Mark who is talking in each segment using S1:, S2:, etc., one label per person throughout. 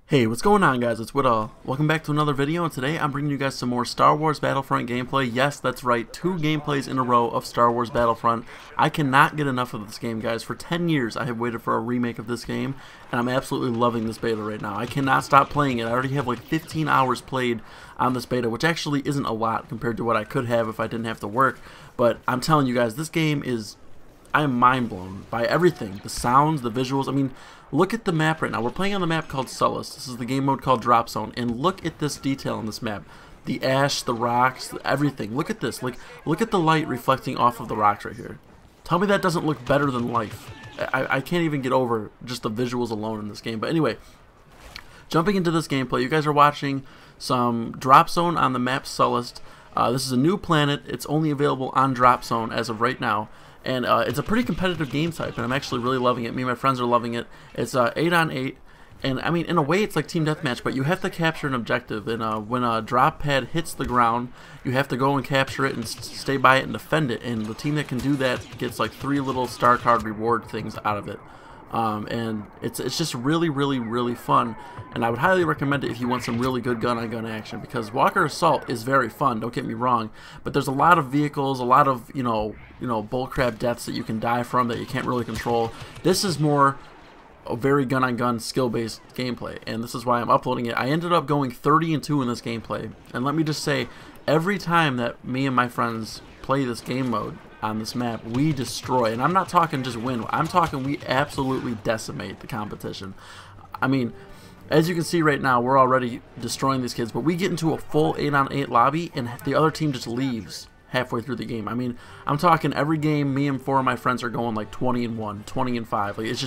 S1: Hey, what's going on, guys? It's Whittle. Welcome back to another video, and today I'm bringing you guys some more Star Wars Battlefront gameplay. Yes, that's right, 2 gameplays in a row of Star Wars Battlefront. I cannot get enough of this game, guys. For 10 years, I have waited for a remake of this game, and I'm absolutely loving this beta right now. I cannot stop playing it. I already have like 15 hours played on this beta, which actually isn't a lot compared to what I could have if I didn't have to work. But I'm telling you guys, this game is... I am mind blown by everything. The sounds, the visuals. I mean, look at the map right now. We're playing on the map called Sullust. This is the game mode called Drop Zone. And look at this detail in this map. The ash, the rocks, everything. Look at this. Like, look at the light reflecting off of the rocks right here. Tell me that doesn't look better than life. I can't even get over just the visuals alone in this game. But anyway, jumping into this gameplay, you guys are watching some Drop Zone on the map Sullust. This is a new planet. It's only available on Drop Zone as of right now. And it's a pretty competitive game type, and I'm actually really loving it. Me and my friends are loving it. It's 8 on 8, and I mean, in a way, it's like team deathmatch, but you have to capture an objective. And when a drop pad hits the ground, you have to go and capture it and stay by it and defend it. And the team that can do that gets like 3 little star card reward things out of it. And it's just really, really, really fun, and I would highly recommend it if you want some really good gun-on-gun action, because Walker Assault is very fun, don't get me wrong, but there's a lot of vehicles, a lot of, you know, bullcrap deaths that you can die from that you can't really control. This is more a very gun-on-gun skill-based gameplay, and this is why I'm uploading it. I ended up going 30-2 in this gameplay, and let me just say, every time that me and my friends play this game mode on this map, we destroy. And I'm not talking just win, I'm talking we absolutely decimate the competition. I mean, as you can see right now, we're already destroying these kids, but we get into a full 8 on 8 lobby and the other team just leaves halfway through the game. I mean, I'm talking every game me and 4 of my friends are going like 20-1, 20-5. Like, it's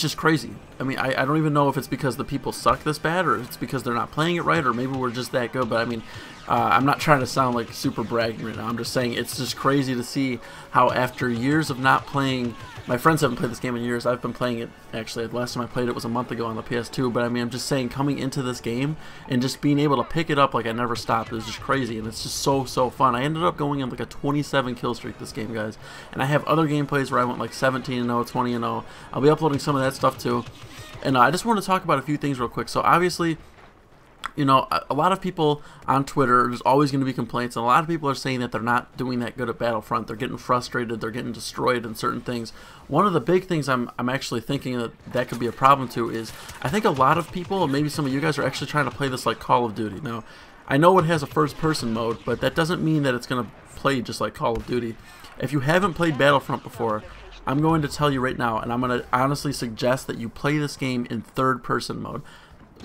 S1: just crazy. I mean, I don't even know if it's because the people suck this bad, or it's because they're not playing it right, or maybe we're just that good. But I mean, I'm not trying to sound like super bragging right now. I'm just saying it's just crazy to see how after years of not playing, my friends haven't played this game in years. I've been playing it, actually. The last time I played it was a month ago on the PS2. But I mean, I'm just saying, coming into this game and just being able to pick it up like I never stopped is just crazy. And it's just so fun. I ended up going on like a 27 kill streak this game, guys. And I have other gameplays where I went like 17-0, 20-0. I'll be uploading some of that stuff too. And I just want to talk about a few things real quick. So obviously, you know, a lot of people on Twitter, there's always going to be complaints, and a lot of people are saying that they're not doing that good at Battlefront. They're getting frustrated, they're getting destroyed in certain things. One of the big things I'm actually thinking that could be a problem too is, I think a lot of people, and maybe some of you guys, are actually trying to play this like Call of Duty. Now, I know it has a first-person mode, but that doesn't mean that it's going to play just like Call of Duty. If you haven't played Battlefront before, I'm going to tell you right now, and I'm going to honestly suggest that you play this game in third-person mode.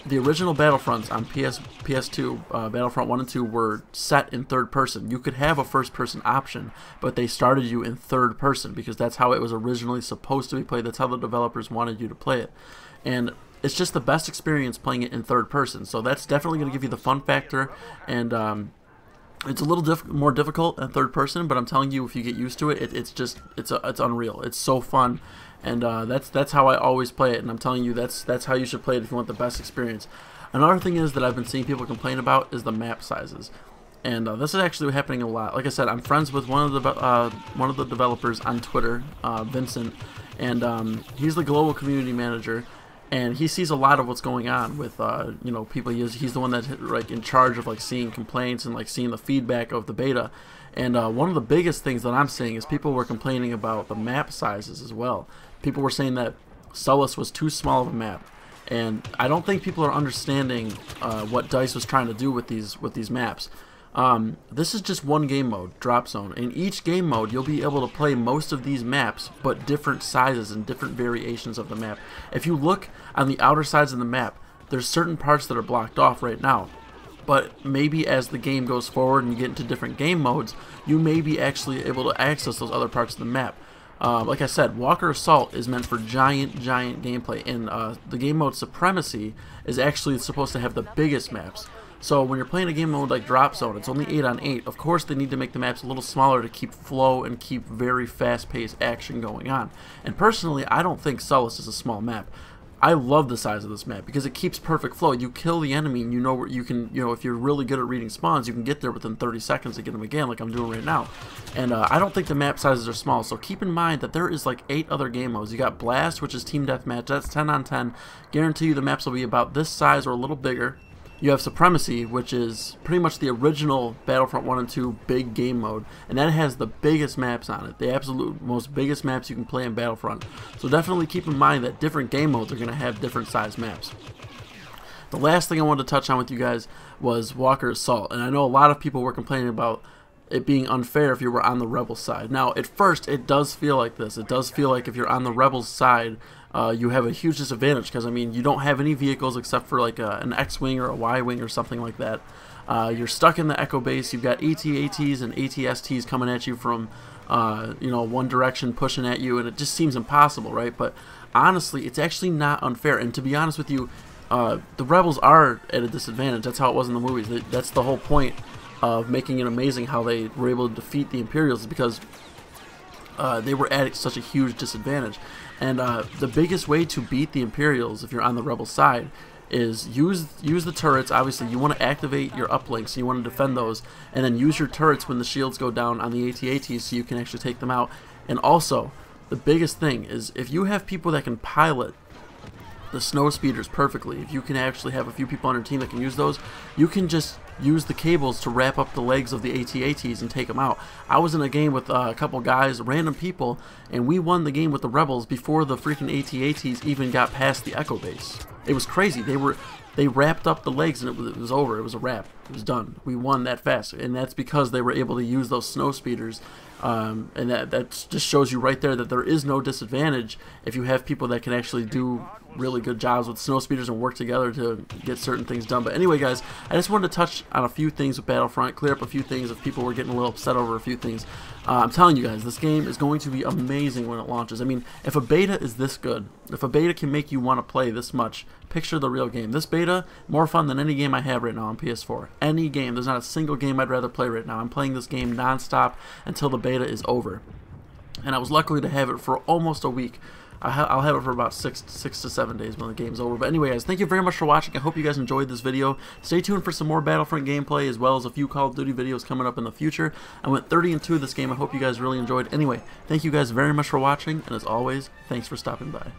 S1: The original Battlefronts on PS2, Battlefront 1 and 2, were set in third person. You could have a first-person option, but they started you in third person because that's how it was originally supposed to be played. That's how the developers wanted you to play it. And it's just the best experience playing it in third person. So that's definitely going to give you the fun factor, and it's a little more difficult in third person, but I'm telling you, if you get used to it, it's unreal. It's so fun, and that's how I always play it. And I'm telling you, that's how you should play it if you want the best experience. Another thing is that I've been seeing people complain about is the map sizes, and this is actually happening a lot. Like I said, I'm friends with one of the developers on Twitter, Vincent, and he's the global community manager. And he sees a lot of what's going on with, you know, people. He's the one that's like in charge of like seeing complaints and like seeing the feedback of the beta. And one of the biggest things that I'm seeing is people were complaining about the map sizes as well. People were saying that Sullust was too small of a map, and I don't think people are understanding what DICE was trying to do with these maps. This is just one game mode, Drop Zone. In each game mode, you'll be able to play most of these maps, but different sizes and different variations of the map. If you look on the outer sides of the map, there's certain parts that are blocked off right now. But maybe as the game goes forward and you get into different game modes, you may be actually able to access those other parts of the map. Like I said, Walker Assault is meant for giant gameplay, and the game mode Supremacy is actually supposed to have the biggest maps. So when you're playing a game mode like Drop Zone, it's only 8 on 8. Of course, they need to make the maps a little smaller to keep flow and keep very fast-paced action going on. And personally, I don't think Sullust is a small map. I love the size of this map because it keeps perfect flow. You kill the enemy and you know where you can, if you're really good at reading spawns, you can get there within 30 seconds to get them again, like I'm doing right now. And I don't think the map sizes are small, so keep in mind that there is like 8 other game modes. You got Blast, which is team deathmatch. That's 10 on 10. Guarantee you the maps will be about this size or a little bigger. You have Supremacy, which is pretty much the original Battlefront 1 and 2 big game mode, and that has the biggest maps on it, the absolute most biggest maps you can play in Battlefront. So definitely keep in mind that different game modes are going to have different size maps. The last thing I wanted to touch on with you guys was Walker Assault, and I know a lot of people were complaining about it being unfair if you were on the Rebels side. Now, at first, it does feel like this. It does feel like if you're on the Rebels side, you have a huge disadvantage because, I mean, you don't have any vehicles except for like an X-Wing or a Y-Wing or something like that. You're stuck in the Echo base. You've got AT-ATs and AT-STs coming at you from, one direction pushing at you, and it just seems impossible, right? But honestly, it's actually not unfair. And to be honest with you, the Rebels are at a disadvantage. That's how it was in the movies. That's the whole point of making it amazing how they were able to defeat the Imperials, because they were at such a huge disadvantage. And the biggest way to beat the Imperials, if you're on the Rebel side, is use the turrets. Obviously, you want to activate your uplinks, so you want to defend those, and then use your turrets when the shields go down on the AT-ATs so you can actually take them out. And also, the biggest thing is if you have people that can pilot the snow speeders perfectly, if you can actually have a few people on your team that can use those, you can just use the cables to wrap up the legs of the AT-ATs and take them out. I was in a game with a couple guys, random people, and we won the game with the Rebels before the freaking AT-ATs even got past the Echo base. It was crazy. They wrapped up the legs and it was over. It was a wrap. It was done. We won that fast, and that's because they were able to use those snow speeders. And that just shows you right there that there is no disadvantage if you have people that can actually do really good jobs with snow speeders and work together to get certain things done. But anyway, guys, I just wanted to touch on a few things with Battlefront, clear up a few things if people were getting a little upset over a few things. I'm telling you guys, this game is going to be amazing when it launches. I mean, if a beta is this good, if a beta can make you want to play this much, picture the real game. This beta, more fun than any game I have right now on PS4. Any game. There's not a single game I'd rather play right now. I'm playing this game non-stop until the beta is over. And I was lucky to have it for almost a week. I'll have it for about 6 to 7 days when the game's over. But anyway, guys, thank you very much for watching. I hope you guys enjoyed this video. Stay tuned for some more Battlefront gameplay, as well as a few Call of Duty videos coming up in the future. I went 30-2 this game. I hope you guys really enjoyed. Anyway, thank you guys very much for watching, and as always, thanks for stopping by.